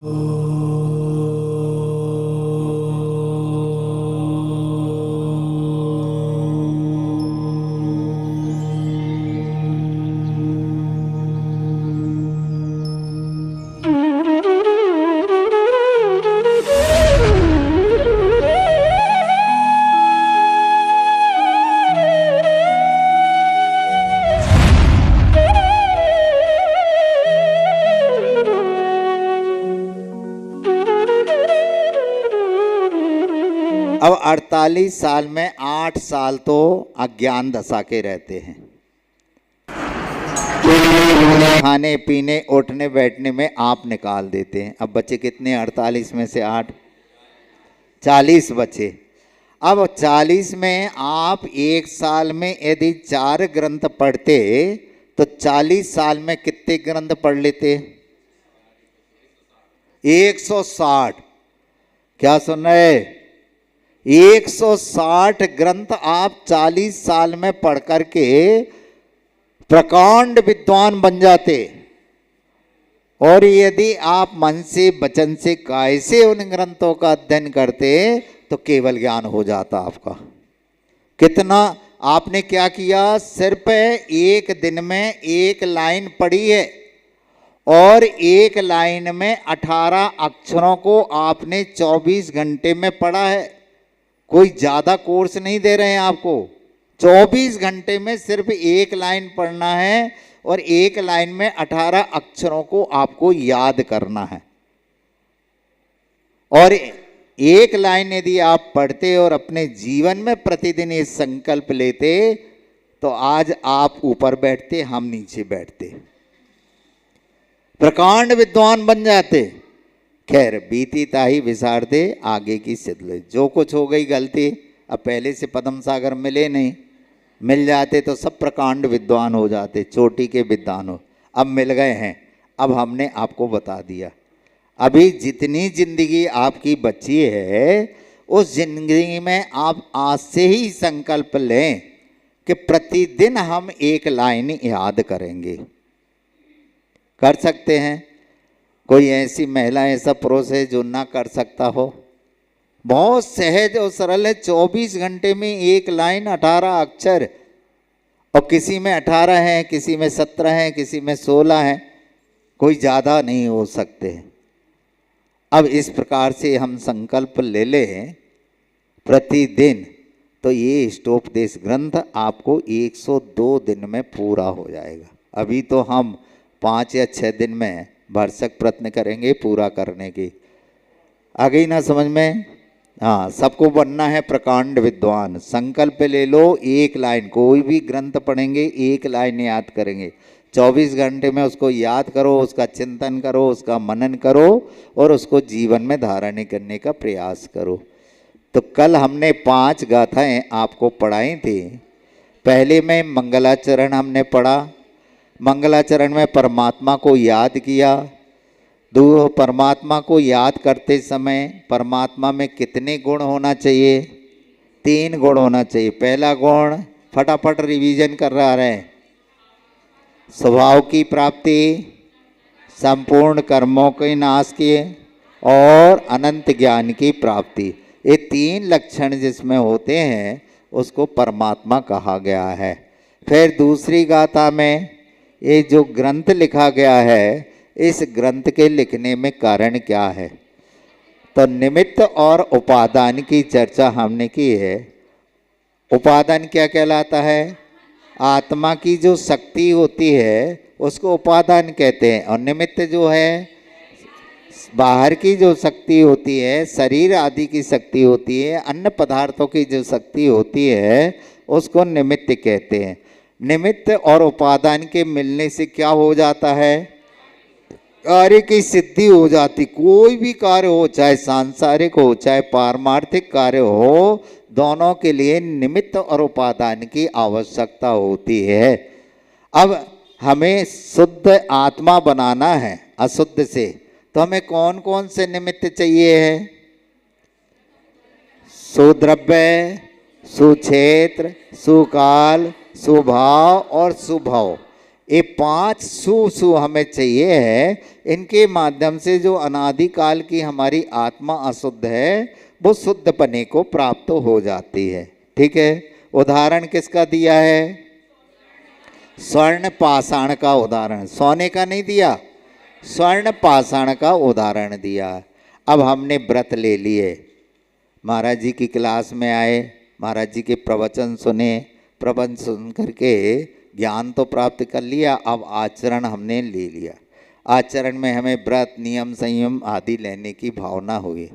अब 48 साल में 8 साल तो अज्ञान दशा के रहते हैं। खाने पीने उठने बैठने में आप निकाल देते हैं। अब बचे कितने? 48 में से 8, 40 बचे। अब 40 में आप एक साल में यदि 4 ग्रंथ पढ़ते तो 40 साल में कितने ग्रंथ पढ़ लेते? 160। क्या सुन रहे? 160 ग्रंथ आप 40 साल में पढ़ करके प्रकांड विद्वान बन जाते। और यदि आप मन से वचन से काय से उन ग्रंथों का अध्ययन करते तो केवल ज्ञान हो जाता आपका। कितना आपने क्या किया? सिर्फ एक दिन में एक लाइन पढ़ी है और एक लाइन में 18 अक्षरों को आपने 24 घंटे में पढ़ा है। कोई ज़्यादा कोर्स नहीं दे रहे हैं आपको। 24 घंटे में सिर्फ एक लाइन पढ़ना है और एक लाइन में 18 अक्षरों को आपको याद करना है। और एक लाइन यदि आप पढ़ते और अपने जीवन में प्रतिदिन ये संकल्प लेते तो आज आप ऊपर बैठते, हम नीचे बैठते, प्रकांड विद्वान बन जाते। खैर बीती ताही विसार दे, आगे की सिद्ध। जो कुछ हो गई गलती, अब पहले से पद्म सागर मिले नहीं, मिल जाते तो सब प्रकांड विद्वान हो जाते, चोटी के विद्वान हो। अब मिल गए हैं, अब हमने आपको बता दिया। अभी जितनी जिंदगी आपकी बची है उस जिंदगी में आप आज से ही संकल्प लें कि प्रतिदिन हम एक लाइन याद करेंगे। कर सकते हैं? कोई ऐसी महिला, ऐसा पुरुष है जो ना कर सकता हो? बहुत सहज और सरल है। 24 घंटे में एक लाइन, 18 अक्षर, और किसी में 18 हैं, किसी में 17 हैं, किसी में 16 हैं, कोई ज़्यादा नहीं हो सकते। अब इस प्रकार से हम संकल्प ले लें प्रतिदिन, तो ये इष्टोपदेश ग्रंथ आपको 102 दिन में पूरा हो जाएगा। अभी तो हम 5 या 6 दिन में भरसक प्रयत्न करेंगे पूरा करने की। आ गई ना समझ में? हाँ, सबको बनना है प्रकांड विद्वान। संकल्प ले लो, एक लाइन, कोई भी ग्रंथ पढ़ेंगे एक लाइन याद करेंगे। 24 घंटे में उसको याद करो, उसका चिंतन करो, उसका मनन करो और उसको जीवन में धारण करने का प्रयास करो। तो कल हमने 5 गाथाएं आपको पढ़ाई थी। पहले में मंगलाचरण हमने पढ़ा। मंगलाचरण में परमात्मा को याद किया। परमात्मा को याद करते समय परमात्मा में कितने गुण होना चाहिए? 3 गुण होना चाहिए। पहला गुण, फटाफट रिवीजन कर रहा है, स्वभाव की प्राप्ति, संपूर्ण कर्मों के नाश किए और अनंत ज्ञान की प्राप्ति। ये 3 लक्षण जिसमें होते हैं उसको परमात्मा कहा गया है। फिर दूसरी गाथा में ये जो ग्रंथ लिखा गया है, इस ग्रंथ के लिखने में कारण क्या है? तो निमित्त और उपादान की चर्चा हमने की है। उपादान क्या कहलाता है? आत्मा की जो शक्ति होती है उसको उपादान कहते हैं। और निमित्त जो है बाहर की जो शक्ति होती है, शरीर आदि की शक्ति होती है, अन्य पदार्थों की जो शक्ति होती है उसको निमित्त कहते हैं। निमित्त और उपादान के मिलने से क्या हो जाता है? कार्य की सिद्धि हो जाती। कोई भी कार्य हो, चाहे सांसारिक हो चाहे पारमार्थिक कार्य हो, दोनों के लिए निमित्त और उपादान की आवश्यकता होती है। अब हमें शुद्ध आत्मा बनाना है अशुद्ध से, तो हमें कौन कौन से निमित्त चाहिए है? सुद्रव्य, सुक्षेत्र, सुकाल, सुभाव और सुभव। ये 5 सु हमें चाहिए है। इनके माध्यम से जो अनादिकाल की हमारी आत्मा अशुद्ध है वो शुद्धपने को प्राप्त हो जाती है। ठीक है, उदाहरण किसका दिया है? स्वर्ण पाषाण का उदाहरण, सोने का नहीं दिया, स्वर्ण पाषाण का उदाहरण दिया। अब हमने व्रत ले लिए, महाराज जी की क्लास में आए, महाराज जी के प्रवचन सुने, प्रवचन सुन करके ज्ञान तो प्राप्त कर लिया, अब आचरण हमने ले लिया। आचरण में हमें व्रत नियम संयम आदि लेने की भावना हुई।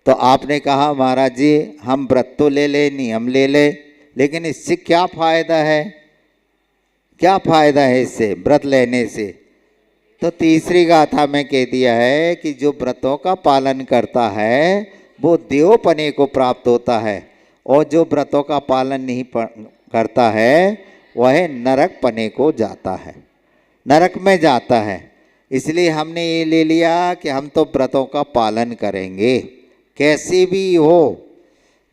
तो आपने कहा महाराज जी हम व्रत तो ले ले, नियम ले ले, लेकिन इससे क्या फायदा है? क्या फायदा है इससे व्रत लेने से? तो तीसरी गाथा में कह दिया है कि जो व्रतों का पालन करता है वो देवपने को प्राप्त होता है, और जो व्रतों का पालन नहीं करता है वह नरक पने को जाता है, नरक में जाता है। इसलिए हमने ये ले लिया कि हम तो व्रतों का पालन करेंगे कैसे भी हो।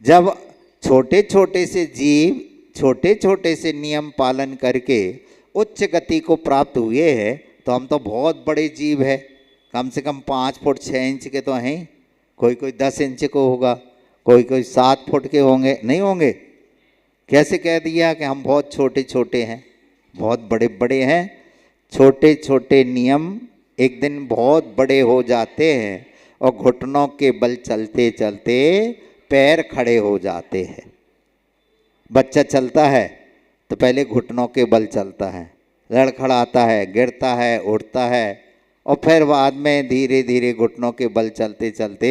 जब छोटे छोटे से जीव छोटे छोटे से नियम पालन करके उच्च गति को प्राप्त हुए हैं, तो हम तो बहुत बड़े जीव है, कम से कम 5 फुट 6 इंच के तो हैं, कोई कोई 10 इंच को होगा, कोई कोई 7 फुट के होंगे, नहीं होंगे? कैसे कह दिया कि हम बहुत छोटे छोटे हैं? बहुत बड़े बड़े हैं। छोटे छोटे नियम एक दिन बहुत बड़े हो जाते हैं और घुटनों के बल चलते चलते पैर खड़े हो जाते हैं। बच्चा चलता है तो पहले घुटनों के बल चलता है, लड़खड़ाता है, गिरता है, उठता है, और फिर बाद में धीरे धीरे घुटनों के बल चलते चलते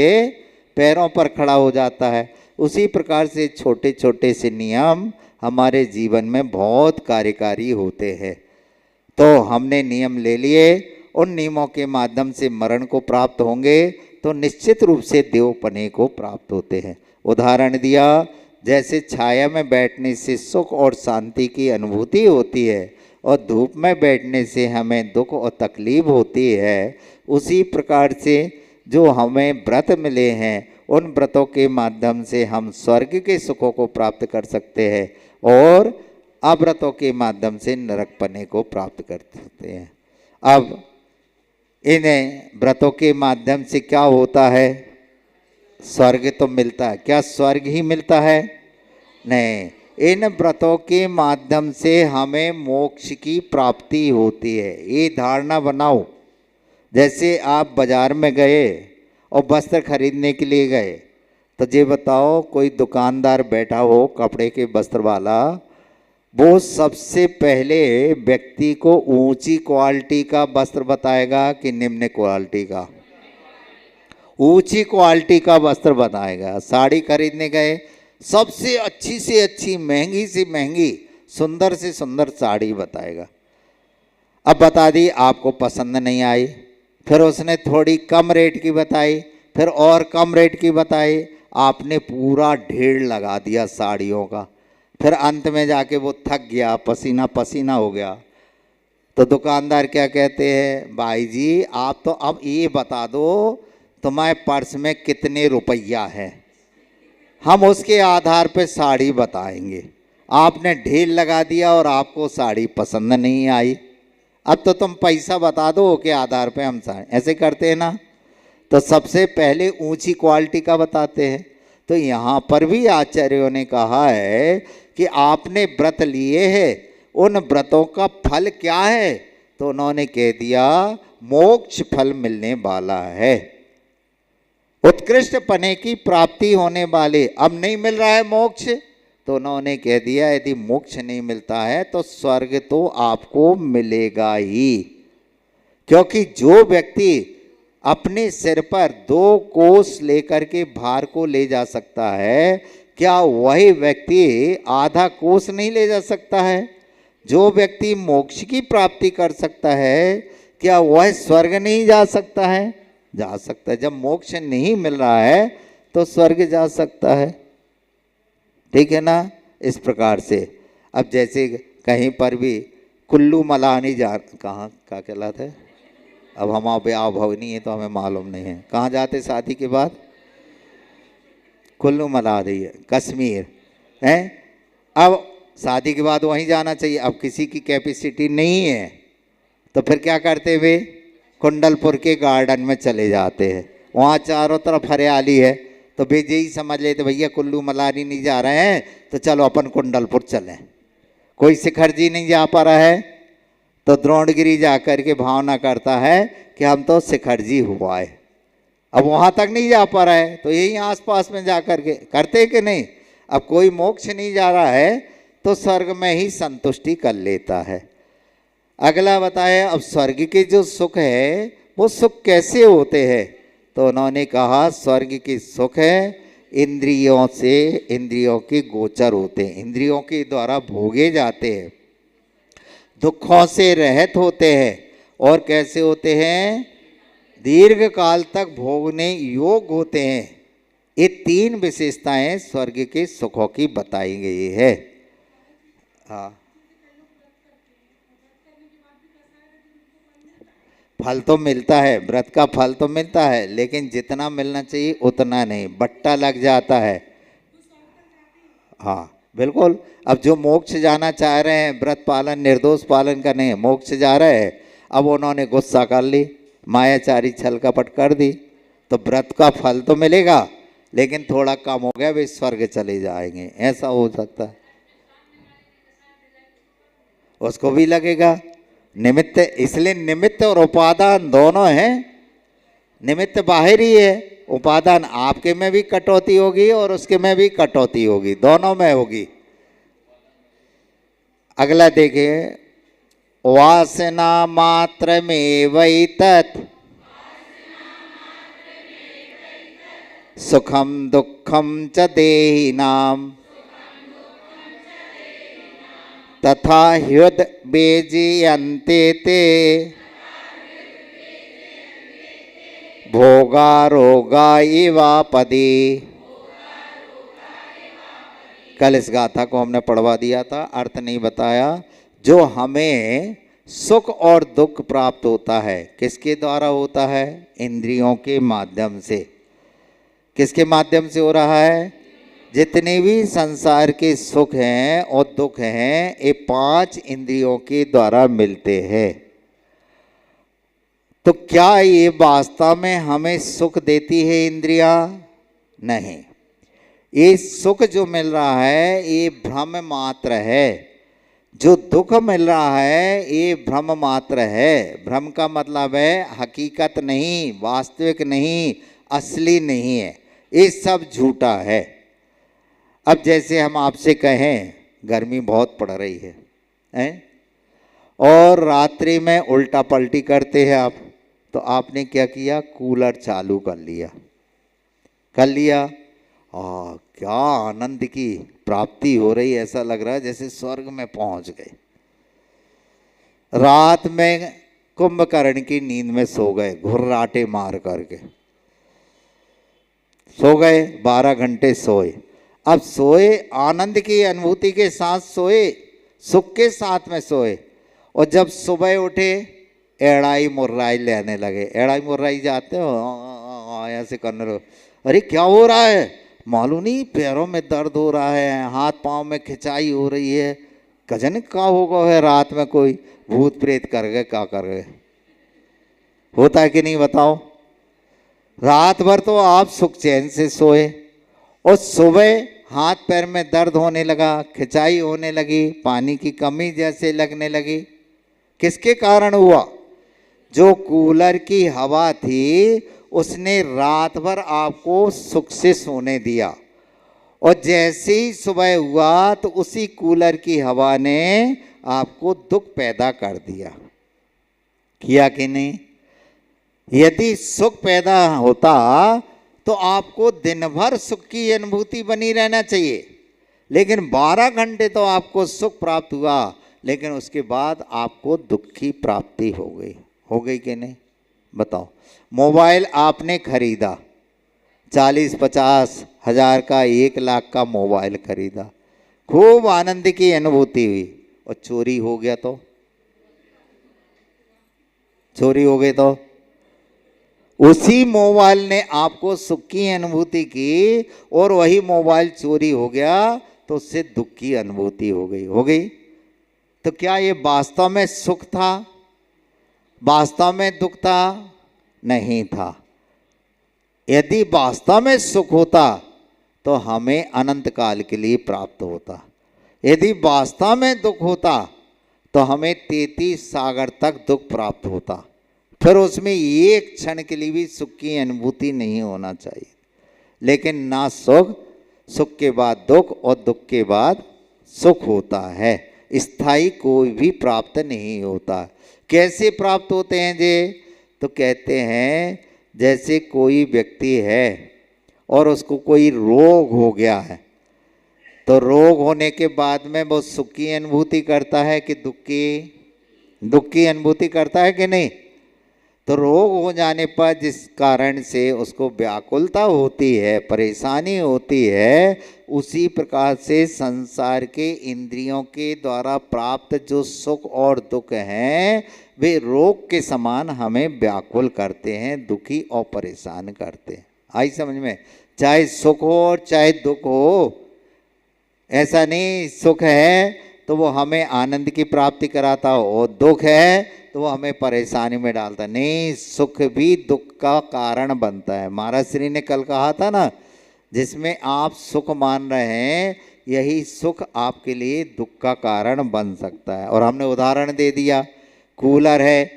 पैरों पर खड़ा हो जाता है। उसी प्रकार से छोटे छोटे से नियम हमारे जीवन में बहुत कार्यकारी होते हैं। तो हमने नियम ले लिए, उन नियमों के माध्यम से मरण को प्राप्त होंगे तो निश्चित रूप से देवपने को प्राप्त होते हैं। उदाहरण दिया, जैसे छाया में बैठने से सुख और शांति की अनुभूति होती है और धूप में बैठने से हमें दुख और तकलीफ होती है, उसी प्रकार से जो हमें व्रत मिले हैं उन व्रतों के माध्यम से हम स्वर्ग के सुखों को प्राप्त कर सकते हैं और अव्रतों के माध्यम से नरक पने को प्राप्त कर सकते हैं। अब इन्हें व्रतों के माध्यम से क्या होता है? स्वर्ग तो मिलता है। क्या स्वर्ग ही मिलता है? नहीं, इन व्रतों के माध्यम से हमें मोक्ष की प्राप्ति होती है। ये धारणा बनाओ। जैसे आप बाजार में गए और वस्त्र खरीदने के लिए गए, तो ये बताओ कोई दुकानदार बैठा हो कपड़े के वस्त्र वाला, वो सबसे पहले व्यक्ति को ऊंची क्वालिटी का वस्त्र बताएगा कि निम्न क्वालिटी का? ऊंची क्वालिटी का वस्त्र बताएगा। साड़ी खरीदने गए, सबसे अच्छी से अच्छी, महंगी से महंगी, सुंदर से सुंदर साड़ी बताएगा। अब बता दी, आपको पसंद नहीं आई, फिर उसने थोड़ी कम रेट की बताई, फिर और कम रेट की बताई, आपने पूरा ढेर लगा दिया साड़ियों का। फिर अंत में जाके वो थक गया, पसीना पसीना हो गया, तो दुकानदार क्या कहते हैं, भाई जी आप तो अब ये बता दो तुम्हारे पर्स में कितने रुपया है, हम उसके आधार पे साड़ी बताएंगे। आपने ढेर लगा दिया और आपको साड़ी पसंद नहीं आई, अब तो तुम पैसा बता दो के आधार पे हम साड़ी, ऐसे करते हैं ना। तो सबसे पहले ऊंची क्वालिटी का बताते हैं। तो यहाँ पर भी आचार्यों ने कहा है कि आपने व्रत लिए हैं, उन व्रतों का फल क्या है? तो उन्होंने कह दिया मोक्ष फल मिलने वाला है, उत्कृष्ट पने की प्राप्ति होने वाले। अब नहीं मिल रहा है मोक्ष, तो उन्होंने कह दिया यदि मोक्ष नहीं मिलता है तो स्वर्ग तो आपको मिलेगा ही, क्योंकि जो व्यक्ति अपने सिर पर 2 कोस लेकर के भार को ले जा सकता है, क्या वही व्यक्ति आधा कोस नहीं ले जा सकता है? जो व्यक्ति मोक्ष की प्राप्ति कर सकता है, क्या वह स्वर्ग नहीं जा सकता है? जा सकता है। जब मोक्ष नहीं मिल रहा है तो स्वर्ग जा सकता है, ठीक है ना। इस प्रकार से अब जैसे कहीं पर भी कुल्लू मलानी जा, कहाँ का कहलाता है, अब हम ब्याह भवनी है तो हमें मालूम नहीं है, कहाँ जाते शादी के बाद? कुल्लू मनाली है, कश्मीर है। अब शादी के बाद वहीं जाना चाहिए। अब किसी की कैपेसिटी नहीं है तो फिर क्या करते वे, कुंडलपुर के गार्डन में चले जाते हैं, वहाँ चारों तरफ हरियाली है, तो वे यही समझ लेते भैया कुल्लू मनाली नहीं जा रहे हैं तो चलो अपन कुंडलपुर चलें। कोई शिखर जी नहीं जा पा रहा है तो द्रोणगिरी जा कर के भावना करता है कि हम तो शिखर जी हुआ है। अब वहाँ तक नहीं जा पा रहा है तो यही आसपास में जा कर के करते कि नहीं। अब कोई मोक्ष नहीं जा रहा है तो स्वर्ग में ही संतुष्टि कर लेता है। अगला बताए, अब स्वर्ग के जो सुख है वो सुख कैसे होते हैं, तो उन्होंने कहा स्वर्ग की सुख है इंद्रियों से, इंद्रियों के गोचर होते हैं, इंद्रियों के द्वारा भोगे जाते हैं, दुखों से रहित होते हैं, और कैसे होते हैं, दीर्घ काल तक भोगने योग्य होते हैं। ये तीन विशेषताएं स्वर्ग के सुखों की बताई गई है। हाँ, फल तो मिलता है, व्रत का फल तो मिलता है, लेकिन जितना मिलना चाहिए उतना नहीं, बट्टा लग जाता है। हाँ बिल्कुल। अब जो मोक्ष जाना चाह रहे हैं, व्रत पालन निर्दोष पालन करने हैं, मोक्ष जा रहे हैं, अब उन्होंने गुस्सा कर ली, मायाचारी छल कपट कर दी, तो व्रत का फल तो मिलेगा लेकिन थोड़ा कम हो गया, वे स्वर्ग चले जाएंगे, ऐसा हो सकता है। उसको भी लगेगा निमित्त, इसलिए निमित्त और उपादान दोनों हैं। निमित्त बाहर ही है, उपादान आपके में भी कटौती होगी और उसके में भी कटौती होगी, दोनों में होगी। अगला देखिए, वासना मात्र में वही तत् सुखम दुखम च देहिनाम तथा ह्युद बेजीयन्ते ते भोगा रोगा इवापदी। कल इस गाथा को हमने पढ़वा दिया था, अर्थ नहीं बताया। जो हमें सुख और दुख प्राप्त होता है किसके द्वारा होता है, इंद्रियों के माध्यम से। किसके माध्यम से हो रहा है, जितने भी संसार के सुख हैं और दुख हैं ये पांच इंद्रियों के द्वारा मिलते हैं। तो क्या ये वास्तव में हमें सुख देती है इंद्रियां? नहीं, ये सुख जो मिल रहा है ये भ्रम मात्र है, जो दुख मिल रहा है ये भ्रम मात्र है। भ्रम का मतलब है हकीकत नहीं, वास्तविक नहीं, असली नहीं है, ये सब झूठा है। अब जैसे हम आपसे कहें गर्मी बहुत पड़ रही है और रात्रि में उल्टा पलटी करते हैं आप, तो आपने क्या किया, कूलर चालू कर लिया। क्या आनंद की प्राप्ति हो रही, ऐसा लग रहा है जैसे स्वर्ग में पहुंच गए। रात में कुंभकर्ण की नींद में सो गए, घुर्राटे मार करके सो गए, 12 घंटे सोए। अब सोए, आनंद की अनुभूति के साथ सोए, सुख के साथ में सोए, और जब सुबह उठे एड़ाई मुर्राई लेने लगे। एड़ाई मुर्राई जाते हो, ऐसे करने लगे, अरे क्या हो रहा है, मालूम नहीं, पैरों में दर्द हो रहा है, हाथ पांव में खिंचाई हो रही है, कजन क्या होगा है, रात में कोई भूत प्रेत कर गए, क्या कर गए, होता है कि नहीं बताओ। रात भर तो आप सुख चैन से सोए और सुबह हाथ पैर में दर्द होने लगा, खिंचाई होने लगी, पानी की कमी जैसे लगने लगी। किसके कारण हुआ? जो कूलर की हवा थी उसने रात भर आपको सुख से सोने दिया, और जैसे ही सुबह हुआ तो उसी कूलर की हवा ने आपको दुख पैदा कर दिया। किया कि नहीं? यदि सुख पैदा होता तो आपको दिन भर सुख की अनुभूति बनी रहना चाहिए, लेकिन 12 घंटे तो आपको सुख प्राप्त हुआ, लेकिन उसके बाद आपको दुख की प्राप्ति हो गई कि नहीं बताओ। मोबाइल आपने खरीदा, 40-50 हज़ार का, 1 लाख का मोबाइल खरीदा, खूब आनंद की अनुभूति हुई, और चोरी हो गया तो, चोरी हो गई तो उसी मोबाइल ने आपको सुख की अनुभूति की और वही मोबाइल चोरी हो गया, तो उससे दुख की अनुभूति हो गई। तो क्या ये वास्तव में सुख था, वास्तव में दुख था? नहीं था। यदि वास्तव में सुख होता तो हमें अनंत काल के लिए प्राप्त होता, यदि वास्तव में दुख होता तो हमें 33 सागर तक दुख प्राप्त होता, फिर उसमें एक क्षण के लिए भी सुख की अनुभूति नहीं होना चाहिए। लेकिन ना सुख, सुख के बाद दुख और दुख के बाद सुख होता है, स्थायी कोई भी प्राप्त नहीं होता। कैसे प्राप्त होते हैं जे? तो कहते हैं जैसे कोई व्यक्ति है और उसको कोई रोग हो गया है, तो रोग होने के बाद में वो सुख की अनुभूति करता है कि दुख की अनुभूति करता है कि नहीं? तो रोग हो जाने पर जिस कारण से उसको व्याकुलता होती है, परेशानी होती है, उसी प्रकार से संसार के इंद्रियों के द्वारा प्राप्त जो सुख और दुख हैं वे रोग के समान हमें व्याकुल करते हैं, दुखी और परेशान करते हैं। आई समझ में? चाहे सुख हो और चाहे दुख हो, ऐसा नहीं सुख है तो वो हमें आनंद की प्राप्ति कराता हो और दुख है तो वो हमें परेशानी में डालता, नहीं, सुख भी दुख का कारण बनता है। महाराज श्री ने कल कहा था ना, जिसमें आप सुख मान रहे हैं यही सुख आपके लिए दुख का कारण बन सकता है। और हमने उदाहरण दे दिया, कूलर है,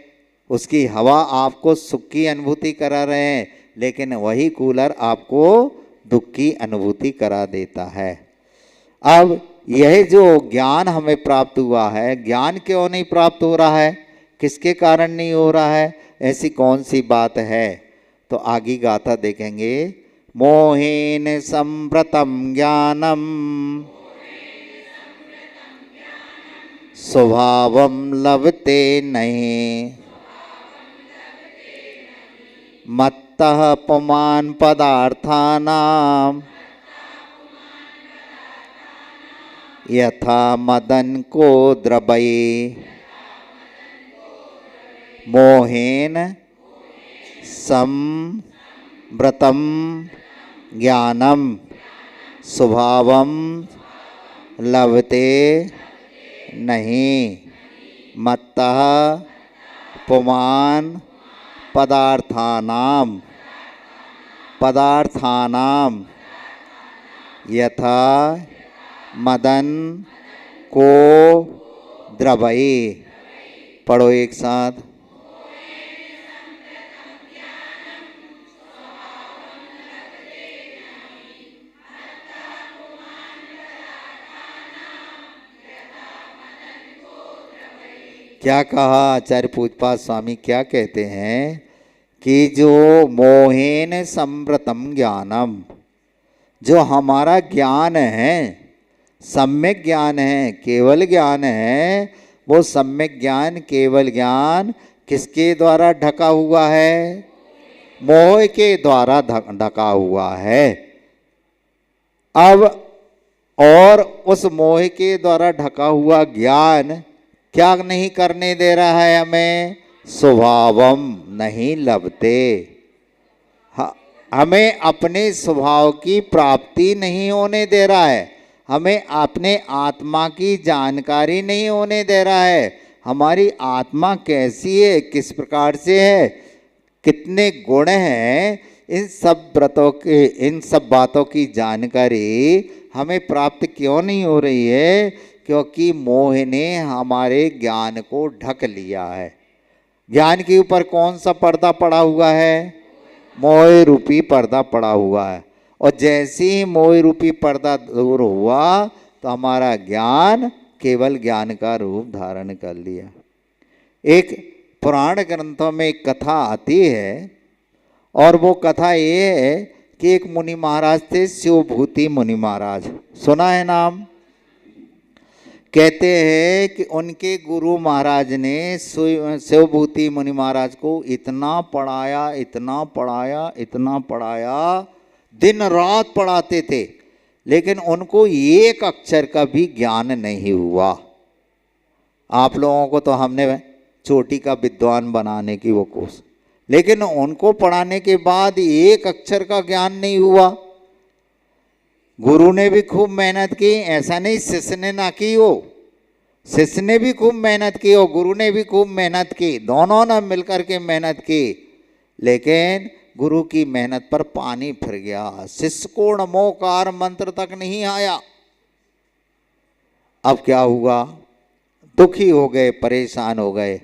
उसकी हवा आपको सुख की अनुभूति करा रहे हैं, लेकिन वही कूलर आपको दुख की अनुभूति करा देता है। अब यह जो ज्ञान हमें प्राप्त हुआ है, ज्ञान क्यों नहीं प्राप्त हो रहा है, किसके कारण नहीं हो रहा है, ऐसी कौन सी बात है? तो आगे गाथा देखेंगे। मोहेन संव्रतम ज्ञानम स्वभावम लभते नहीं, मत्तः पुमान पदार्थानां यथा मदन को द्रवये। मोहेन संव्रतम ज्ञानम स्वभावम लभते नहीं, मत्तः पुमान पदार्थानां यथा मदन को द्रवये। पढ़ो एक साथ। क्या कहा आचार्य पूजपाद स्वामी? क्या कहते हैं कि जो मोहेन संव्रतम ज्ञानम, जो हमारा ज्ञान है, सम्यक ज्ञान है, केवल ज्ञान है, वो सम्यक ज्ञान, केवल ज्ञान किसके द्वारा ढका हुआ है? मोह के द्वारा ढका हुआ है। अब और उस मोह के द्वारा ढका हुआ ज्ञान क्या नहीं करने दे रहा है हमें? स्वभावम नहीं लभते, हमें अपने स्वभाव की प्राप्ति नहीं होने दे रहा है, हमें अपने आत्मा की जानकारी नहीं होने दे रहा है। हमारी आत्मा कैसी है, किस प्रकार से है, कितने गुण हैं, इन सब व्रतों के, इन सब बातों की जानकारी हमें प्राप्त क्यों नहीं हो रही है? क्योंकि मोह ने हमारे ज्ञान को ढक लिया है। ज्ञान के ऊपर कौन सा पर्दा पड़ा हुआ है? मोह रूपी पर्दा पड़ा हुआ है। और जैसे ही मोह रूपी पर्दा दूर हुआ तो हमारा ज्ञान केवल ज्ञान का रूप धारण कर लिया। एक पुराण ग्रंथों में एक कथा आती है और वो कथा ये है कि एक मुनि महाराज थे, शिवभूति मुनि महाराज, सुना है नाम? कहते हैं कि उनके गुरु महाराज ने शिवभूति मुनि महाराज को इतना पढ़ाया, इतना पढ़ाया, इतना पढ़ाया, दिन रात पढ़ाते थे, लेकिन उनको एक अक्षर का भी ज्ञान नहीं हुआ। आप लोगों को तो हमने चोटी का विद्वान बनाने की वो कोशिश, लेकिन उनको पढ़ाने के बाद एक अक्षर का ज्ञान नहीं हुआ। गुरु ने भी खूब मेहनत की, ऐसा नहीं शिष्य ने ना की हो, शिष्य ने भी खूब मेहनत की और गुरु ने भी खूब मेहनत की, दोनों ने मिलकर के मेहनत की, लेकिन गुरु की मेहनत पर पानी फिर गया, शिष्य को नमोकार मंत्र तक नहीं आया। अब क्या हुआ, दुखी हो गए, परेशान हो गए।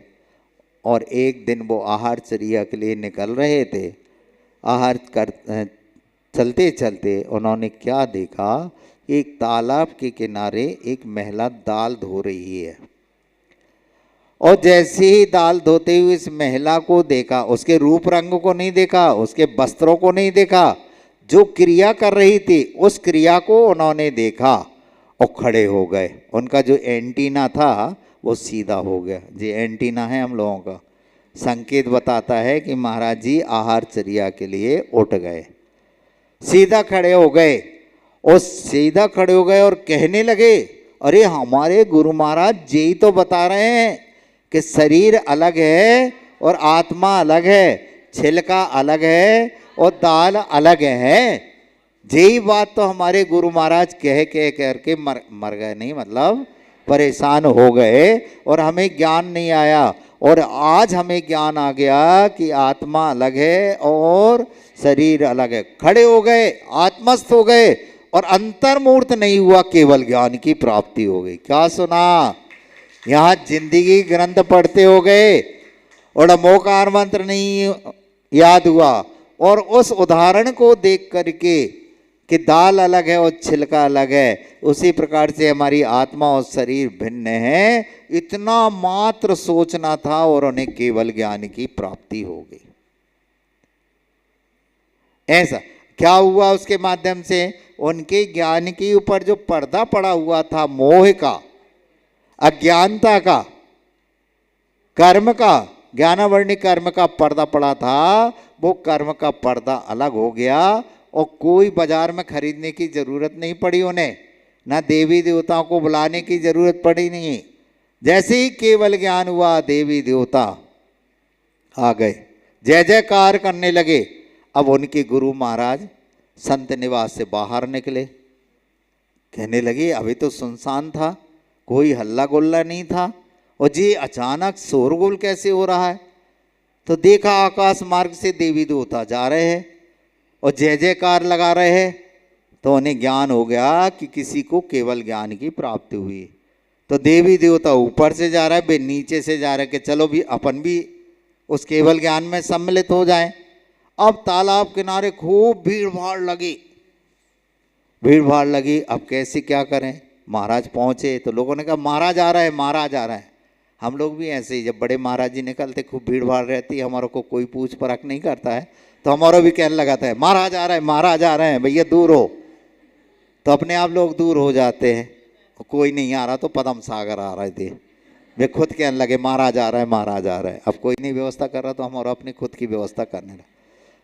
और एक दिन वो आहार चर्या के लिए निकल रहे थे, आहार कर चलते चलते उन्होंने क्या देखा, एक तालाब के किनारे एक महिला दाल धो रही है। और जैसे ही दाल धोते हुए इस महिला को देखा, उसके रूप रंग को नहीं देखा, उसके वस्त्रों को नहीं देखा, जो क्रिया कर रही थी उस क्रिया को उन्होंने देखा और खड़े हो गए। उनका जो एंटीना था वो सीधा हो गया। जी एंटीना है हम लोगों का, संकेत बताता है कि महाराज जी आहार चर्या के लिए उठ गए, सीधा खड़े हो गए। और सीधा खड़े हो गए और कहने लगे, अरे हमारे गुरु महाराज यही तो बता रहे हैं कि शरीर अलग है और आत्मा अलग है, छिलका अलग है और दाल अलग है। यही बात तो हमारे गुरु महाराज कह करके मर गए, नहीं मतलब परेशान हो गए और हमें ज्ञान नहीं आया। और आज हमें ज्ञान आ गया कि आत्मा अलग है और शरीर अलग है। खड़े हो गए, आत्मस्थ हो गए और अंतर्मूर्त नहीं हुआ, केवल ज्ञान की प्राप्ति हो गई। क्या सुना, यहाँ जिंदगी ग्रंथ पढ़ते हो गए और नमोकार मंत्र नहीं याद हुआ। और उस उदाहरण को देख करके कि दाल अलग है और छिलका अलग है, उसी प्रकार से हमारी आत्मा और शरीर भिन्न है, इतना मात्र सोचना था और उन्हें केवल ज्ञान की प्राप्ति हो गई। ऐसा क्या हुआ, उसके माध्यम से उनके ज्ञान के ऊपर जो पर्दा पड़ा हुआ था, मोह का, अज्ञानता का, कर्म का, ज्ञानावरणी कर्म का पर्दा पड़ा था, वो कर्म का पर्दा अलग हो गया और कोई बाजार में खरीदने की जरूरत नहीं पड़ी उन्हें, ना देवी देवताओं को बुलाने की जरूरत पड़ी नहीं। जैसे ही केवल ज्ञान हुआ, देवी देवता आ गए, जय जयकार करने लगे। अब उनके गुरु महाराज संत निवास से बाहर निकले, कहने लगे अभी तो सुनसान था, कोई हल्ला गुल्ला नहीं था, और जी अचानक शोरगुल कैसे हो रहा है। तो देखा आकाश मार्ग से देवी देवता जा रहे हैं और जय जयकार लगा रहे हैं। तो उन्हें ज्ञान हो गया कि किसी को केवल ज्ञान की प्राप्ति हुई। तो देवी देवता ऊपर से जा रहा है, वे नीचे से जा रहे हैं कि चलो भी अपन भी उस केवल ज्ञान में सम्मिलित हो जाएं। अब तालाब किनारे खूब भीड़ भाड़ लगी, भीड़ भाड़ लगी। अब कैसे क्या करें, महाराज पहुँचे तो लोगों ने कहा महाराज आ रहा है, महाराज आ रहा है। हम लोग भी ऐसे ही, जब बड़े महाराज जी निकलते खूब भीड़ भाड़ रहती है, हमारे को कोई पूछ परख नहीं करता है, तो हमारा भी कहने लगाता है महाराज आ रहा है, महाराज आ रहे हैं, भैया दूर हो। तो अपने आप लोग दूर हो जाते हैं। कोई नहीं आ रहा तो पदम सागर आ रहे थे, वे खुद कहने लगे महाराज आ रहा है, महाराज आ रहा है। अब कोई नहीं व्यवस्था कर रहा तो हम और अपनी खुद की व्यवस्था करने लगे।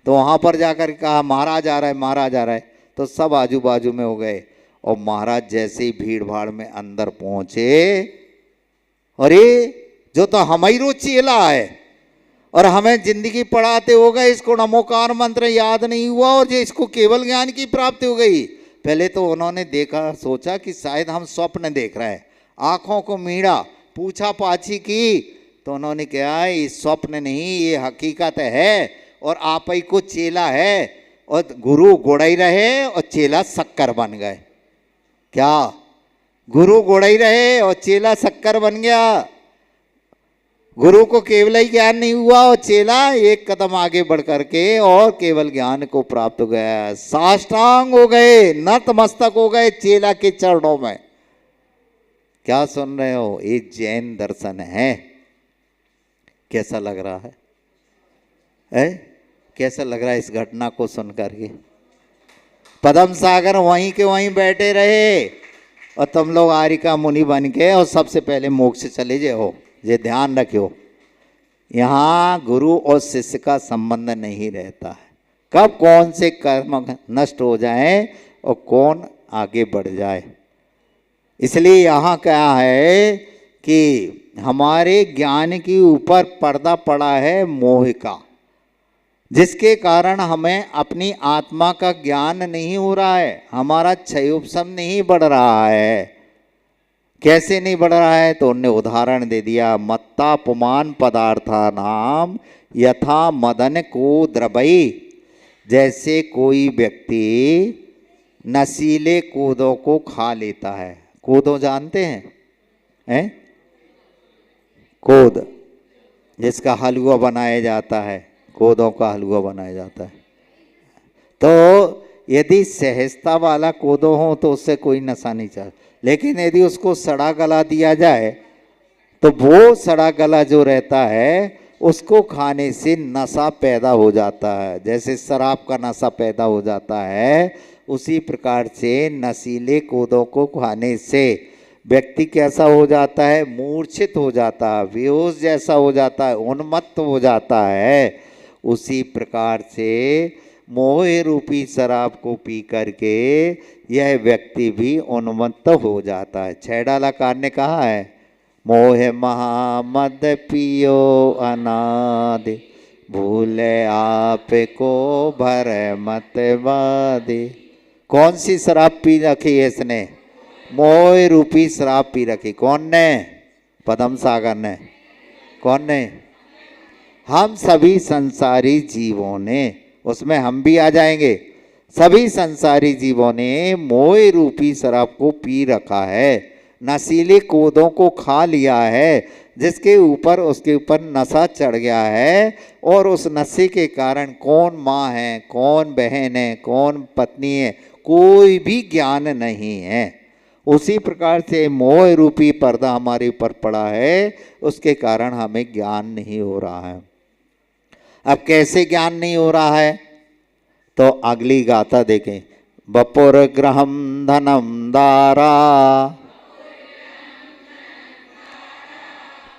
तो वहाँ पर जाकर कहा महाराज आ रहा है, महाराज आ रहा है। तो सब आजू बाजू में हो गए और महाराज जैसे ही भीड़ भाड़ में अंदर पहुँचे, अरे जो तो हमारी चेला है और हमें जिंदगी पढ़ाते हो गए, इसको नमोकार मंत्र याद नहीं हुआ और जो इसको केवल ज्ञान की प्राप्ति हो गई। पहले तो उन्होंने देखा, सोचा कि शायद हम स्वप्न देख रहे हैं, आंखों को मीड़ा, पूछा पाछी की, तो उन्होंने कहा ये स्वप्न नहीं, ये हकीकत है और आप ही को चेला है। और गुरु गोड़ाई रहे और चेला शक्कर बन गए। क्या, गुरु गोड़ाई रहे और चेला शक्कर बन गया। गुरु को केवल ही ज्ञान नहीं हुआ और चेला एक कदम आगे बढ़ करके और केवल ज्ञान को प्राप्त हो गया, साष्टांग हो गए, नतमस्तक हो गए चेला के चरणों में। क्या सुन रहे हो, ये जैन दर्शन है। कैसा लग रहा है? कैसा लग रहा है इस घटना को सुनकर के? पदम सागर वहीं के वहीं बैठे रहे और तुम लोग आरिका मुनि बन के और सबसे पहले मोक्ष चले जाओ। ये ध्यान रखियो, यहाँ गुरु और शिष्य का संबंध नहीं रहता है। कब कौन से कर्म नष्ट हो जाए और कौन आगे बढ़ जाए। इसलिए यहाँ क्या है कि हमारे ज्ञान के ऊपर पर्दा पड़ा है मोह का, जिसके कारण हमें अपनी आत्मा का ज्ञान नहीं हो रहा है, हमारा क्षयोपशम नहीं बढ़ रहा है। कैसे नहीं बढ़ रहा है? तो उन्होंने उदाहरण दे दिया, मत्ता पुमान पदार्था नाम यथा मदन को द्रवई। जैसे कोई व्यक्ति नशीले कोदों को खा लेता है। कोदो जानते हैं? कोद जिसका हलवा बनाया जाता है, कोदों का हलवा बनाया जाता है। तो यदि सहजता वाला कोदो हो तो उससे कोई नशा नहीं चल, लेकिन यदि उसको सड़ा गला दिया जाए तो वो सड़ा गला जो रहता है उसको खाने से नशा पैदा हो जाता है। जैसे शराब का नशा पैदा हो जाता है, उसी प्रकार से नशीले कोदों को खाने से व्यक्ति कैसा हो जाता है? मूर्छित हो जाता है, बेहोश जैसा हो जाता है, उन्मत्त हो जाता है। उसी प्रकार से मोह रूपी शराब को पी करके यह व्यक्ति भी उन्मत्त हो जाता है। छैडाला कार ने कहा है, मोह महामद पियो अनादि, भूले आप को भर मत वादे। कौन सी शराब पी रखी है इसने? मोह रूपी शराब पी रखी। कौन ने? पद्म सागर ने। कौन ने? हम सभी संसारी जीवों ने, उसमें हम भी आ जाएंगे। सभी संसारी जीवों ने मोह रूपी शराब को पी रखा है, नशीले कोदों को खा लिया है, जिसके ऊपर उसके ऊपर नशा चढ़ गया है। और उस नशे के कारण कौन माँ है, कौन बहन है, कौन पत्नी है, कोई भी ज्ञान नहीं है। उसी प्रकार से मोह रूपी पर्दा हमारे ऊपर पड़ा है, उसके कारण हमें ज्ञान नहीं हो रहा है। अब कैसे ज्ञान नहीं हो रहा है? तो अगली गाथा देखें, बपुर ग्रहम धनम दारा,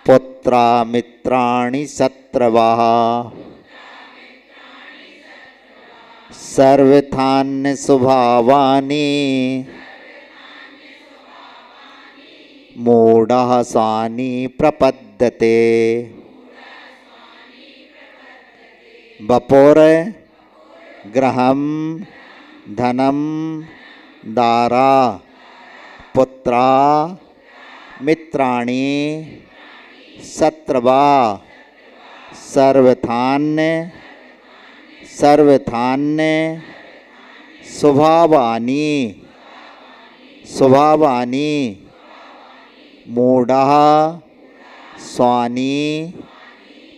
पुत्रा मित्राणि शत्रवा, सर्वथान्य स्वभावानि, मूढ़ः स्वानि प्रपद्यते। बपोर ग्रहम धनम दारा, पुत्रा मित्राणि शत्रवा, सर्वथान्य स्वभावानि, मूढ़ः स्वानि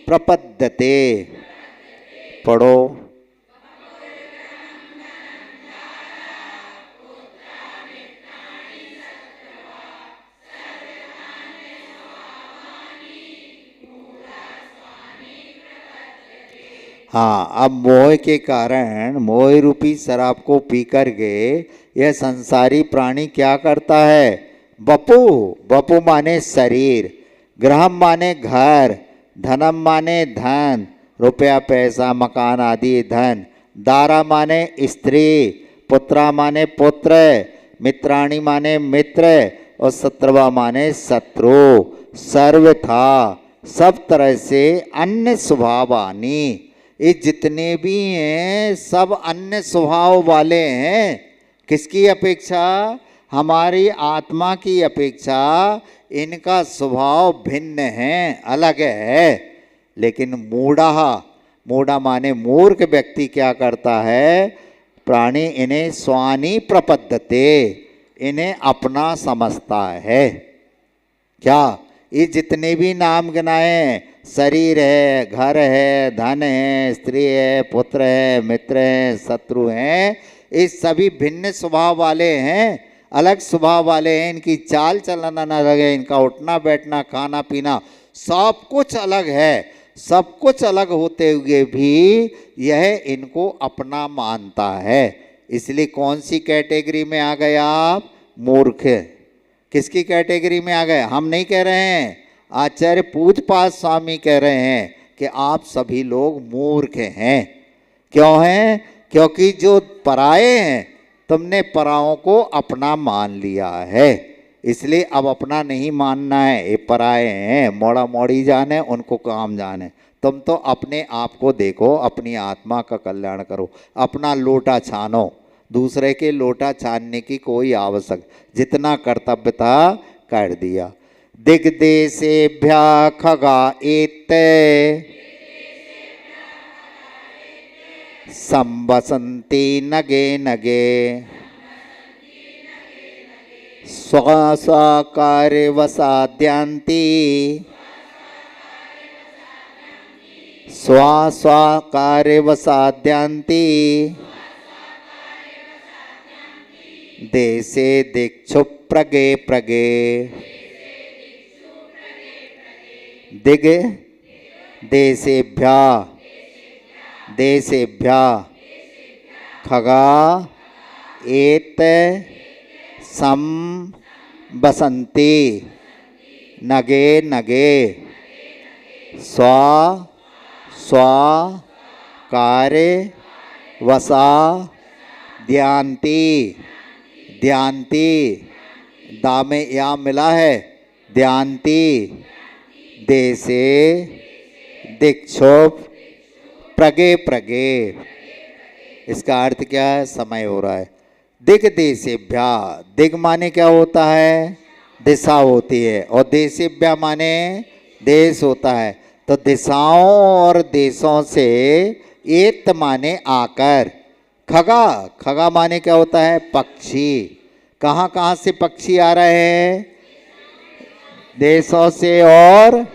प्रपद्यते। पढ़ो। हाँ, अब मोह के कारण, मोह रूपी शराब को पी कर के यह संसारी प्राणी क्या करता है? बपु माने शरीर, ग्रहम माने घर, धनम माने धन, रुपया पैसा मकान आदि धन, दारा माने स्त्री, पुत्रा माने पुत्र, मित्राणी माने मित्र, और शत्रवा माने शत्रु। सर्वथा सब तरह से अन्य स्वभावानी, ये जितने भी हैं सब अन्य स्वभाव वाले हैं। किसकी अपेक्षा? हमारी आत्मा की अपेक्षा इनका स्वभाव भिन्न है, अलग है। लेकिन मूढ़ा माने मूर्ख व्यक्ति क्या करता है? प्राणी इन्हें स्वानी प्रपद्यते, इन्हें अपना समझता है। क्या? ये जितने भी नाम गिनाए, शरीर है, घर है, धन है, स्त्री है, पुत्र है, मित्र है, शत्रु हैं, ये सभी भिन्न स्वभाव वाले हैं, अलग स्वभाव वाले हैं। इनकी चाल चलन अलग है, इनका उठना बैठना खाना पीना सब कुछ अलग है। सब कुछ अलग होते हुए भी यह इनको अपना मानता है। इसलिए कौन सी कैटेगरी में आ गए आप? मूर्ख। किसकी कैटेगरी में आ गए? हम नहीं कह रहे हैं, आचार्य पूजपाद स्वामी कह रहे हैं कि आप सभी लोग मूर्ख हैं। क्यों हैं? क्योंकि जो पराये हैं, तुमने पराओं को अपना मान लिया है। इसलिए अब अपना नहीं मानना है, ये पराये हैं, मोड़ा मोड़ी जाने, उनको काम जाने। तुम तो अपने आप को देखो, अपनी आत्मा का कल्याण करो, अपना लोटा छानो, दूसरे के लोटा छानने की कोई आवश्यक, जितना कर्तव्य था कर दिया। दिग्देशेभ्यः खगा एते संवसन्ति नगे नगे स्वस्वकार्यवसाद्यान्ति स्वस्वकार्यवसाद्यान्ति देशे दिक्षु प्रगे प्रगे। दिग देशेभ्यः देशेभ्यः खगा एते सम बसंती नगे नगे स्व स्व कार्य वसा ध्यांति ध्यांति दा में या मिला है ध्यांति देशे दिक्षुप प्रगे प्रगे। इसका अर्थ क्या है? समय हो रहा है। दिग देशेभ्या, दिग माने क्या होता है? दिशा होती है, और देशेभ्या माने देश होता है। तो दिशाओं और देशों से एत माने आकर, खगा, खगा माने क्या होता है? पक्षी। कहाँ कहाँ से पक्षी आ रहे हैं? देशों से और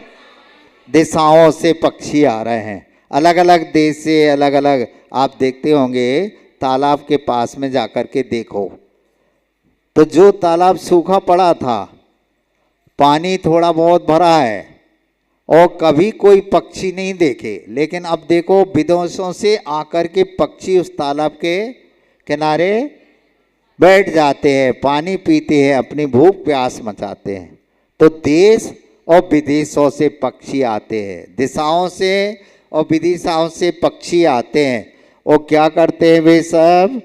दिशाओं से पक्षी आ रहे हैं। अलग अलग देश से अलग अलग। आप देखते होंगे तालाब के पास में जाकर के देखो तो जो तालाब सूखा पड़ा था, पानी थोड़ा बहुत भरा है और कभी कोई पक्षी नहीं देखे, लेकिन अब देखो विदेशों से आकर के पक्षी उस तालाब के किनारे बैठ जाते हैं, पानी पीते हैं, अपनी भूख प्यास मचाते हैं। तो देश और विदेशों से पक्षी आते हैं, दिशाओं से और विदिशाओं से पक्षी आते हैं। और क्या करते हैं वे सब?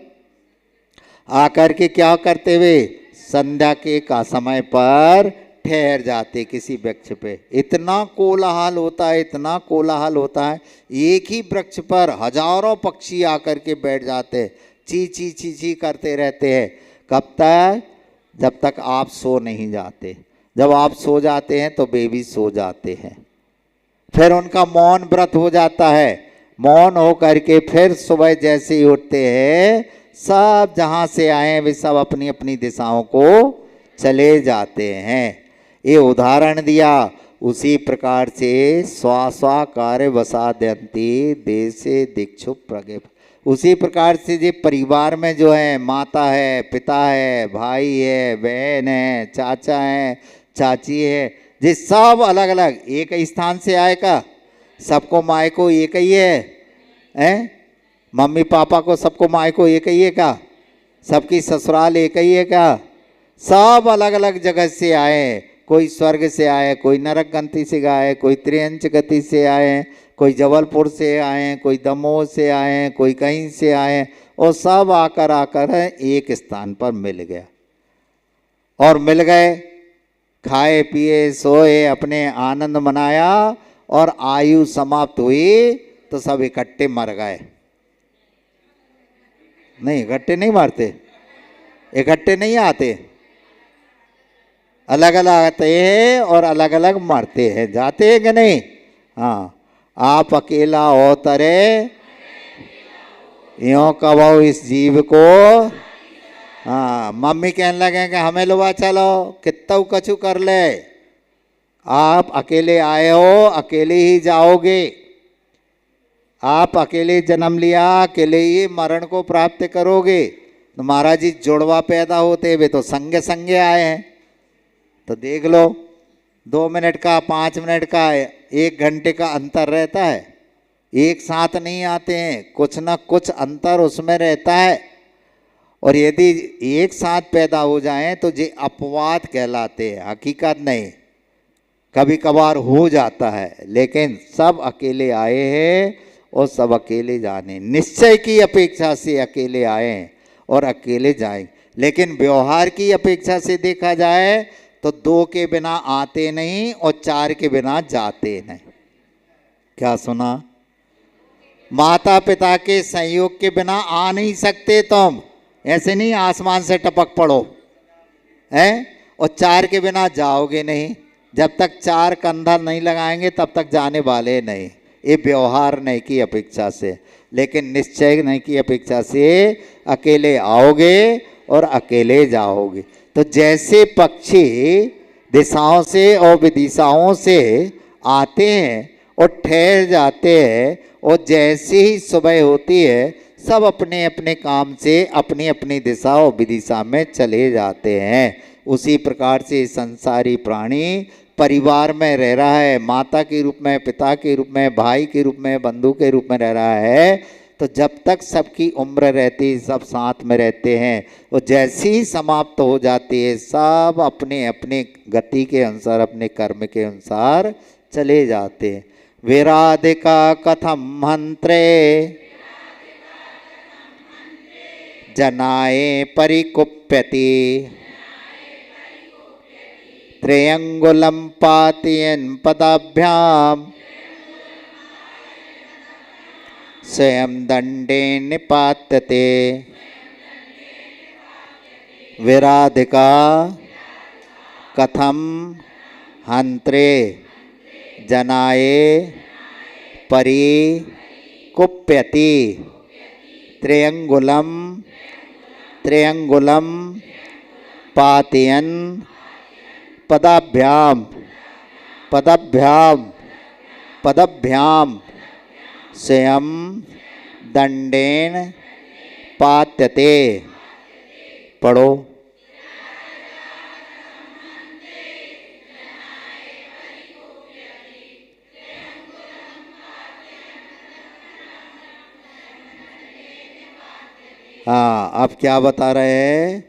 आकर के क्या करते हुए? संध्या के का समय पर ठहर जाते किसी वृक्ष पे। इतना कोलाहल होता है, इतना कोलाहल होता है, एक ही वृक्ष पर हजारों पक्षी आकर के बैठ जाते हैं, ची ची ची ची करते रहते हैं। कब तक? जब तक आप सो नहीं जाते। जब आप सो जाते हैं तो वे भी सो जाते हैं। फिर उनका मौन व्रत हो जाता है। मौन हो करके फिर सुबह जैसे ही उठते हैं, सब जहाँ से आए वे सब अपनी अपनी दिशाओं को चले जाते हैं। ये उदाहरण दिया। उसी प्रकार से स्वा कार्य वसाद्यन्ति देशे दिक्षु प्रगे। उसी प्रकार से जो परिवार में जो है, माता है, पिता है, भाई है, बहन है, चाचा है, चाची है, ये सब अलग अलग एक ही स्थान से आए का? सबको माय को एक ही है? मम्मी पापा को सबको माय को एक ही है का? सबकी ससुराल एक ही है का? सब अलग अलग जगह से आए। कोई स्वर्ग से आए, कोई नरक गति से आए, कोई त्रियंच गति से आए, कोई जबलपुर से आए, कोई दमोह से आए, कोई कहीं से आए, और सब आकर आकर एक स्थान पर मिल गया। और मिल गए, खाए पिए सोए, अपने आनंद मनाया, और आयु समाप्त हुई तो सब इकट्ठे मर गए। नहीं, इकट्ठे नहीं मरते, इकट्ठे नहीं आते, अलग अलग आते हैं और अलग अलग मरते हैं। जाते हैं कि नहीं? हाँ। आप अकेला हो तरे यों कहो इस जीव को। हाँ, मम्मी कहने लगे कि हमें लोवा चलो, कितना कछु कर ले। आप अकेले आए हो, अकेले ही जाओगे। आप अकेले जन्म लिया, अकेले ही मरण को प्राप्त करोगे। तो महाराज जी जुड़वा पैदा होते वे तो संगे संगे आए हैं। तो देख लो, 2 मिनट का, 5 मिनट का, 1 घंटे का अंतर रहता है। एक साथ नहीं आते हैं, कुछ ना कुछ अंतर उसमें रहता है। और यदि एक साथ पैदा हो जाएं तो ये अपवाद कहलाते हैं, हकीकत नहीं। कभी कभार हो जाता है, लेकिन सब अकेले आए हैं और सब अकेले जाने। निश्चय की अपेक्षा से अकेले आए हैं और अकेले जाएं। लेकिन व्यवहार की अपेक्षा से देखा जाए तो 2 के बिना आते नहीं और 4 के बिना जाते नहीं। क्या सुना? माता पिता के सहयोग के बिना आ नहीं सकते तुम, ऐसे नहीं आसमान से टपक पड़ो हैं, और चार के बिना जाओगे नहीं। जब तक चार कंधा नहीं लगाएंगे तब तक जाने वाले नहीं। ये व्यवहार नहीं की अपेक्षा से, लेकिन निश्चय नहीं की अपेक्षा से अकेले आओगे और अकेले जाओगे। तो जैसे पक्षी दिशाओं से और विदिशाओं से आते हैं और ठहर जाते हैं, और जैसे ही सुबह होती है सब अपने अपने काम से अपनी अपनी दिशा और विदिशा में चले जाते हैं। उसी प्रकार से संसारी प्राणी परिवार में रह रहा है, माता के रूप में, पिता के रूप में, भाई के रूप में, बंधु के रूप में रह रहा है। तो जब तक सबकी उम्र रहती सब साथ में रहते हैं, और जैसे ही समाप्त हो जाती है सब अपने अपने गति के अनुसार, अपने कर्म के अनुसार चले जाते हैं। विराधिका कथम हंत्रे जनाए परिकुप्यति त्रयंगुलम पातयन पदाभ्याम स्वयं दंडे निपात्यते। विराधिका कथम हंत्रे जनाए परिकुप्यति त्रयंगुलम त्रयंगुलम पातयन पदाभ्याम पदाभ्याम पदाभ्याम स्वयं दंडेन पात्यते। पढ़ो। हाँ, अब क्या बता रहे हैं?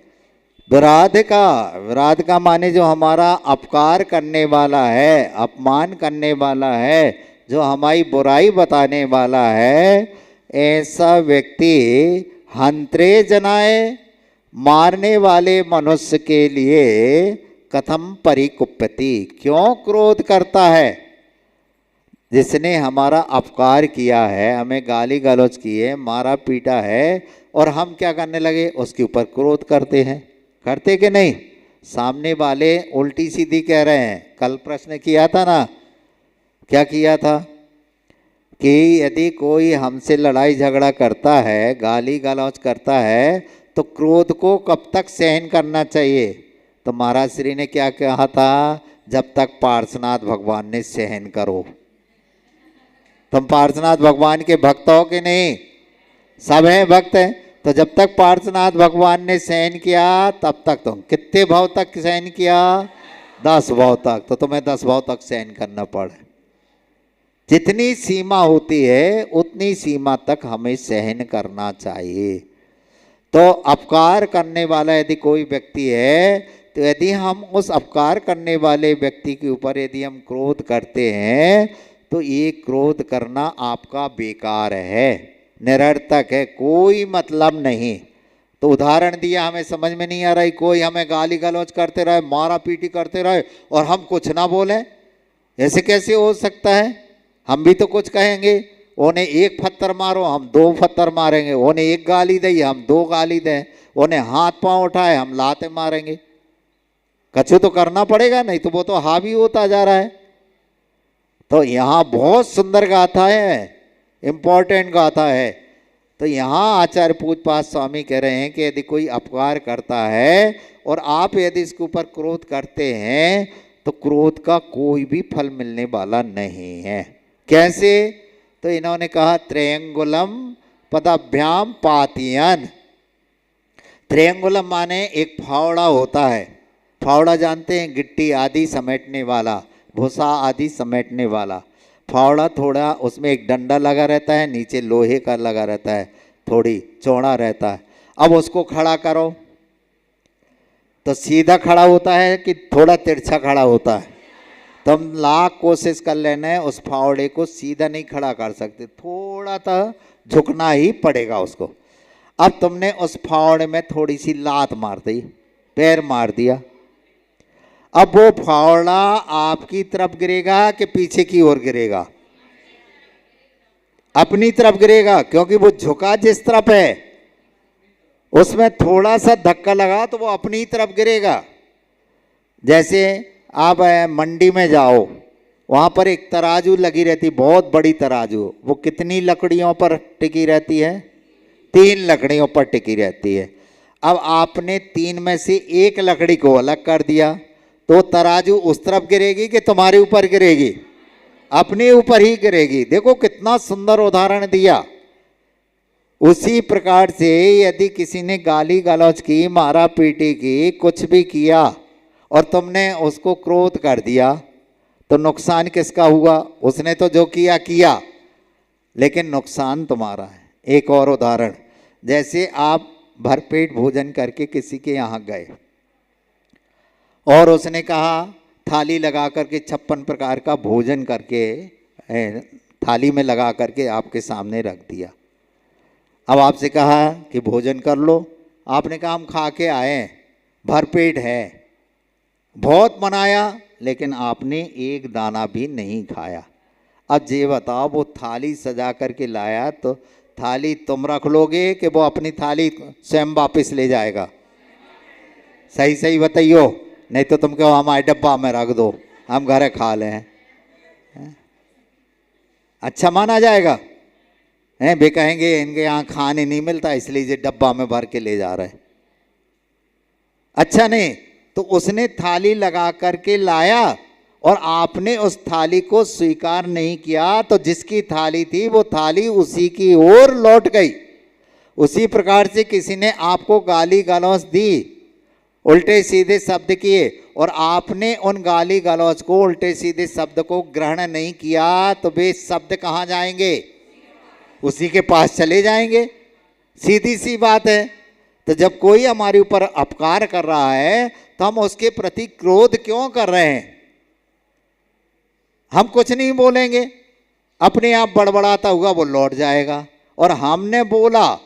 विराधिका, विराधिका माने जो हमारा अपकार करने वाला है, अपमान करने वाला है, जो हमारी बुराई बताने वाला है, ऐसा व्यक्ति हंत्रे जनाए, मारने वाले मनुष्य के लिए कथम परिकुप्यति, क्यों क्रोध करता है? जिसने हमारा अपकार किया है, हमें गाली गलौज की है, मारा पीटा है, और हम क्या करने लगे? उसके ऊपर क्रोध करते हैं। करते कि नहीं? सामने वाले उल्टी सीधी कह रहे हैं। कल प्रश्न किया था ना, क्या किया था कि यदि कोई हमसे लड़ाई झगड़ा करता है, गाली गलौज करता है, तो क्रोध को कब तक सहन करना चाहिए? तो महाराज श्री ने क्या कहा था? जब तक पार्श्वनाथ भगवान ने सहन करो। तुम पार्श्वनाथ भगवान के भक्त हो कि नहीं? सब हैं भक्त हैं। तो जब तक पार्श्वनाथ भगवान ने सहन किया तब तक तुम कितने भाव तक सहन किया? 10 भाव तक। तो तुम्हें 10 भाव तक सहन करना पड़े। जितनी सीमा होती है उतनी सीमा तक हमें सहन करना चाहिए। तो अपकार करने वाला यदि कोई व्यक्ति है, तो यदि हम उस अपकार करने वाले व्यक्ति के ऊपर यदि हम क्रोध करते हैं, तो ये क्रोध करना आपका बेकार है, निरर्थक है, कोई मतलब नहीं। तो उदाहरण दिया, हमें समझ में नहीं आ रहा है, कोई हमें गाली गलौज करते रहे, मारा पीटी करते रहे और हम कुछ ना बोले, ऐसे कैसे हो सकता है? हम भी तो कुछ कहेंगे। उन्हें 1 पत्थर मारो, हम 2 पत्थर मारेंगे। उन्हें 1 गाली दी, हम 2 गाली दें। उन्हें हाथ पांव उठाए, हम लाते मारेंगे। कछु तो करना पड़ेगा, नहीं तो वो तो हावी होता जा रहा है। तो यहाँ बहुत सुंदर गाथा है, इम्पोर्टेंट गाथा है। तो यहाँ आचार्य पूजपाद स्वामी कह रहे हैं कि यदि कोई अपकार करता है और आप यदि इसके ऊपर क्रोध करते हैं, तो क्रोध का कोई भी फल मिलने वाला नहीं है। कैसे? तो इन्होंने कहा त्रयंगुलम पदाभ्याम पातियन। त्रयंगुलम माने एक फावड़ा होता है। फावड़ा जानते हैं? गिट्टी आदि समेटने वाला, भूसा आदि समेटने वाला फावड़ा। थोड़ा उसमें एक डंडा लगा रहता है, नीचे लोहे का लगा रहता है, थोड़ी चौड़ा रहता है। अब उसको खड़ा करो तो सीधा खड़ा होता है कि थोड़ा तिरछा खड़ा होता है? तुम लाख कोशिश कर लेने, उस फावड़े को सीधा नहीं खड़ा कर सकते, थोड़ा सा झुकना ही पड़ेगा उसको। अब तुमने उस फावड़े में थोड़ी सी लात मार दी, पैर मार दिया, अब वो फावड़ा आपकी तरफ गिरेगा कि पीछे की ओर गिरेगा? अपनी तरफ गिरेगा, क्योंकि वो झुका जिस तरफ है उसमें थोड़ा सा धक्का लगा तो वो अपनी तरफ गिरेगा। जैसे आप मंडी में जाओ, वहाँ पर एक तराजू लगी रहती, बहुत बड़ी तराजू, वो कितनी लकड़ियों पर टिकी रहती है? 3 लकड़ियों पर टिकी रहती है। अब आपने 3 में से एक लकड़ी को अलग कर दिया तो तराजू उस तरफ गिरेगी कि तुम्हारे ऊपर गिरेगी? अपने ऊपर ही गिरेगी। देखो कितना सुंदर उदाहरण दिया। उसी प्रकार से यदि किसी ने गाली गलौज की, मारा पीटी की, कुछ भी किया और तुमने उसको क्रोध कर दिया तो नुकसान किसका हुआ? उसने तो जो किया किया, लेकिन नुकसान तुम्हारा है। एक और उदाहरण, जैसे आप भरपेट भोजन करके किसी के यहाँ गए और उसने कहा थाली लगा करके 56 प्रकार का भोजन करके थाली में लगा करके आपके सामने रख दिया। अब आपसे कहा कि भोजन कर लो, आपने कहा हम खा के आए, भरपेट है, बहुत मनाया, लेकिन आपने एक दाना भी नहीं खाया। अब ये बताओ, वो थाली सजा करके लाया तो थाली तुम रख लोगे कि वो अपनी थाली स्वयं वापस ले जाएगा? सही सही बताइयो, नहीं तो तुम कहो हमारे डब्बा में रख दो, हम घर खा लें। अच्छा माना जाएगा? हैं वे कहेंगे इनके यहाँ खाने नहीं मिलता इसलिए ये डब्बा में भर के ले जा रहे हैं। अच्छा नहीं, तो उसने थाली लगा करके लाया और आपने उस थाली को स्वीकार नहीं किया तो जिसकी थाली थी वो थाली उसी की ओर लौट गई। उसी प्रकार से किसी ने आपको गाली गलौज दी, उल्टे सीधे शब्द किए, और आपने उन गाली गलौज को, उल्टे सीधे शब्द को ग्रहण नहीं किया तो वे शब्द कहाँ जाएंगे? उसी के पास चले जाएंगे। सीधी सी बात है। तो जब कोई हमारे ऊपर अपकार कर रहा है तो हम उसके प्रति क्रोध क्यों कर रहे हैं? हम कुछ नहीं बोलेंगे, अपने आप बड़बड़ाता हुआ वो लौट जाएगा, और हमने बोला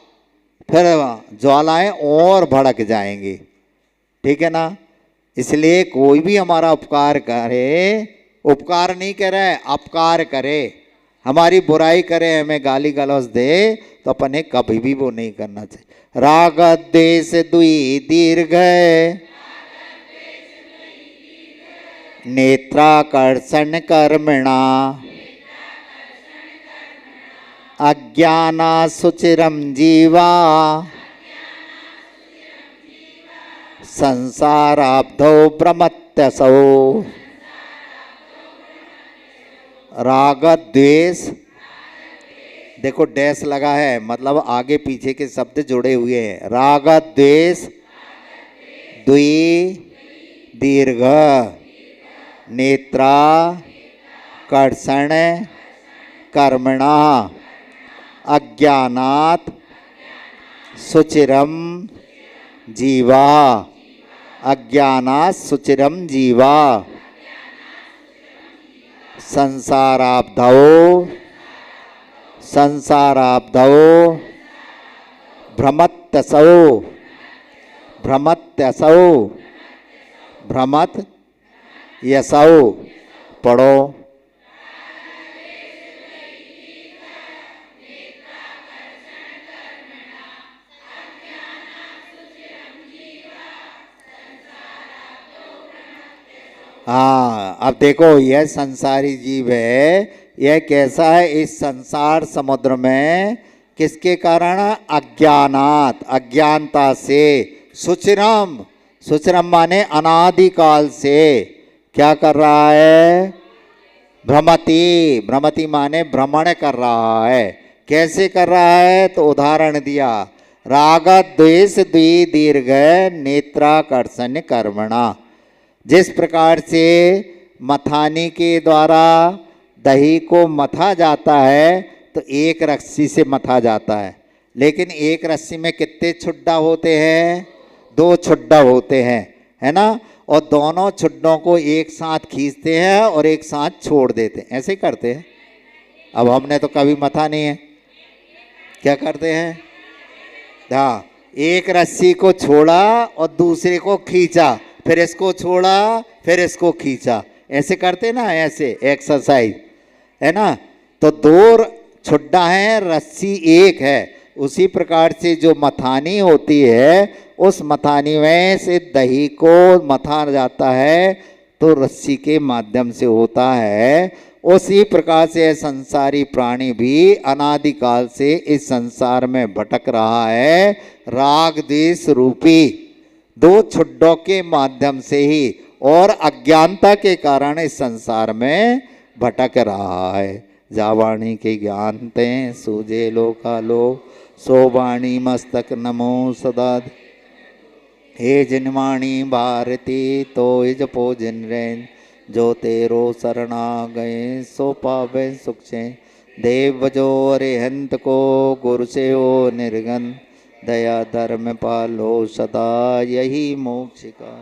फिर ज्वालाएं और भड़क जाएंगी। ठीक है ना? इसलिए कोई भी हमारा उपकार करे, उपकार नहीं करे, अपकार करे, हमारी बुराई करे, हमें गाली गलौज दे, तो अपने कभी भी वो नहीं करना चाहिए। राग द्वेष द्वि दीर्घ नेत्राकर्षण कर्मणा अज्ञाना सुचिरम जीवा संसाराब्धौ भ्रमत्यसौ। राग द्वेष, देखो डैश लगा है, मतलब आगे पीछे के शब्द जुड़े हुए हैं। राग द्वेष द्वि दीर्घ नेत्रा कर्षण कर्मणा अज्ञानात् सुचिरम जीवा अज्ञानात् सुचिरम जीवा संसाराब्धौ भ्रमत्यसौ भ्रमत यसौ। पढ़ो। हाँ, अब देखो यह संसारी जीव है, यह कैसा है? इस संसार समुद्र में किसके कारण? अज्ञानात, अज्ञानता से। सुचिरम, सुचिरम माने अनादिकाल से क्या कर रहा है? भ्रमति, भ्रमति माने भ्रमण कर रहा है। कैसे कर रहा है? तो उदाहरण दिया, राग द्वेष द्वि दीर्घ नेत्राकर्षण कर्मणा। जिस प्रकार से मथानी के द्वारा दही को मथा जाता है तो एक रस्सी से मथा जाता है, लेकिन एक रस्सी में कितने छुड्डा होते हैं? 2 छुड्डा होते हैं, है ना? और दोनों छुड्डों को एक साथ खींचते हैं और एक साथ छोड़ देते हैं, ऐसे ही करते हैं। अब हमने तो कभी मथा नहीं है, क्या करते हैं? हाँ, एक रस्सी को छोड़ा और दूसरे को खींचा, फिर इसको छोड़ा, फिर इसको खींचा, ऐसे करते ना, ऐसे एक्सरसाइज, है ना? तो 2 छुड्डा है, रस्सी एक है। उसी प्रकार से जो मथानी होती है, उस मथानी में से दही को मथा जाता है तो रस्सी के माध्यम से होता है। उसी प्रकार से संसारी प्राणी भी अनादिकाल से इस संसार में भटक रहा है, राग द्वेष रूपी दो छुड्डों के माध्यम से ही, और अज्ञानता के कारण इस संसार में भटक रहा है। जावाणी के ज्ञान ते सूझे लोकालो, सो वाणी मस्तक नमो सदा। हे जिनवाणी भारती तो जपो जिन रैन, जो तेरो शरणा गए सो पावे सुख से। देव बजो अरिहंत को, गुरु से हो निर्गन, दया धर्म पालो सदा यही मोक्ष का।